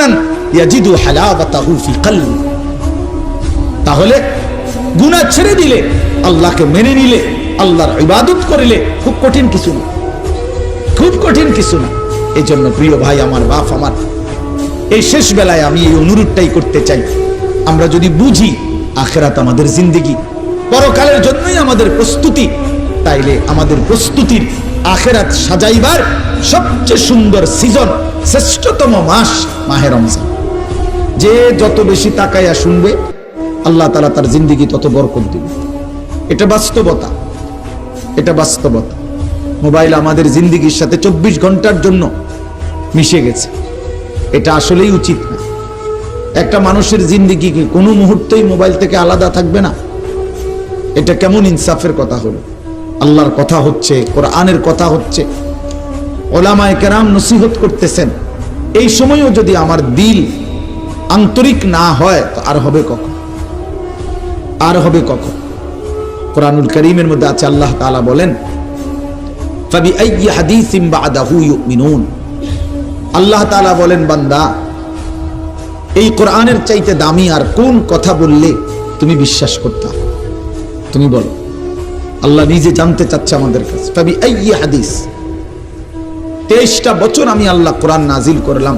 কুরআনান ইয়াজিদু হালাওয়াতাহু ফি কলবি। তাহলে গুনাহ ছেড়ে দিলে, আল্লাহকে মেনে নিলে, আল্লাহর ইবাদত করিলে খুব কঠিন কিছু না, খুব কঠিন কিছু না। এই জন্য প্রিয় ভাই আমার, বাপ আমার, এই শেষ বেলায় আমি এই অনুরোধটাই করতে চাই, আমরা যদি বুঝি আখিরাত আমাদের জিন্দেগি, পরকালের জন্যই আমাদের প্রস্তুতি, তাইলে আমাদের প্রস্তুতির আখিরাত সাজাইবার সবচেয়ে সুন্দর সিজন, শ্রেষ্ঠতম মাস মাহে রমজান। যে যত বেশি তাকাইয়া শুনবে, আল্লাহ তাআলা তার জিন্দেগি তত বরকত দিবে। এটা বাস্তবতা, এটা বাস্তবতা। মোবাইল আমাদের জিন্দেগির সাথে 24 ঘন্টার জন্য মিশে গেছে। এটা আসলেই উচিত না। একটা মানুষের জিন্দেগি কি কোনো মুহূর্তেই মোবাইল থেকে আলাদা থাকবে না? এটা কেমন ইনসাফের কথা হলো? আল্লাহর কথা হচ্ছে, কোরআনের কথা হচ্ছে, ওলামায়ে কেরাম নসিহত করতেছেন, এই সময়ও যদি আমার দিল আন্তরিক না হয় তো আর হবে কখন? আর হবে কখন? কোরআনুল কারীমের মধ্যে আছে, আল্লাহ তাআলা বলেন, ফাবিআইয়ি হাদিসিন বা'দাহু ইউমিনুন। আল্লাহ তাআলা বলেন, বান্দা, এই কোরআনের চাইতে দামি আর কোন কথা বললে তুমি বিশ্বাস করতা? তুমি বলো। আল্লাহ নিজে জানতে চাচ্ছে আমাদের কাছে। ফাবিআইয়ি হাদিস, 23টা বছর আমি আল্লাহ কোরআন নাজিল করলাম,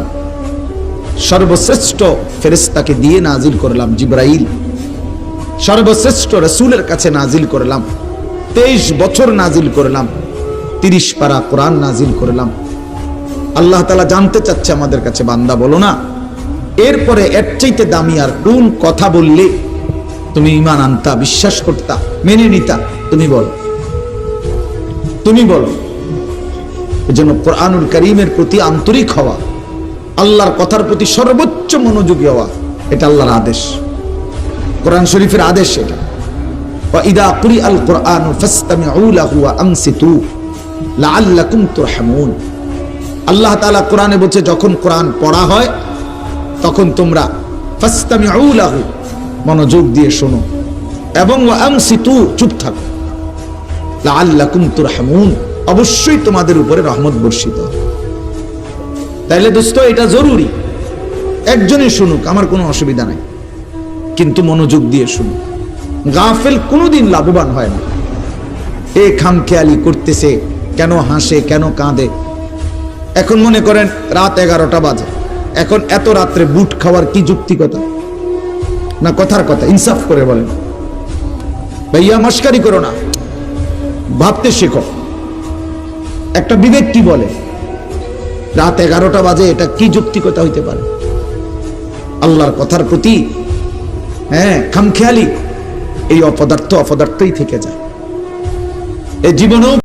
সর্বশ্রেষ্ঠ ফেরেশতাকে দিয়ে নাজিল করলাম, জিবরাইল, সর্বশ্রেষ্ঠ রাসূলের কাছে নাজিল করলাম, 23 বছর নাজিল করলাম, 30 পারা কোরআন নাজিল করলাম। আল্লাহ তাআলা জানতে চাচ্ছে আমাদের কাছে, বান্দা বলো না, এরপরে এর চাইতে দামি আর কোন কথা বললে তুমি ঈমান আনতা, বিশ্বাস করতা, মেনে নিতা? তুমি বলো, তুমি বলো। এজন্য কোরআনুল কারীমের প্রতি আন্তরিক হওয়া, আল্লাহর কথার প্রতি সর্বোচ্চ মনোযোগী হওয়া, এটা আল্লাহর আদেশ, কোরআন শরীফের আদেশ এটা। ওয়া ইদা কুরিআল কুরআনু ফাসতামিউ লাহু ওয়া আনসিতু লাআল্লাকুম তুরহামুন। আল্লাহ তাআলা কোরআনে বলছে, যখন কোরআন পড়া হয় তখন তোমরা ফাসতামিউ লাহু, মনোযোগ দিয়ে শোনো, এবং ওয়া আনসিতু, চুপ থাকো, লাআল্লাকুম তুরহামুন, অবশ্যই তোমাদের উপরে রহমত বর্ষিত হবে। তাইলে দোস্ত, এটা জরুরি। একজনই শুনুক, আমার কোনো অসুবিধা নাই, কিন্তু মনোযোগ দিয়ে শুনুক। গাফেল কোনোদিন লাভবান হয় না। এ খামখেয়ালি করতেছে, কেন হাসে, কেন কাঁদে। এখন মনে করেন রাত 11টা বাজে, এখন এত রাত্রে বুট খাওয়ার কি যুক্তিকতা? না কথার কথা, ইনসাফ করে বলেন। ভাইয়া মস্কারি করো না, ভাবতে শেখো। একটা বিবেক কি বলে? রাত 11টা বাজে, এটা কি যুক্তিকতা হইতে পারে? আল্লাহর কথার প্রতি খামখেয়ালি, এই অপদার্থই থেকে যায়। এই জীবনেও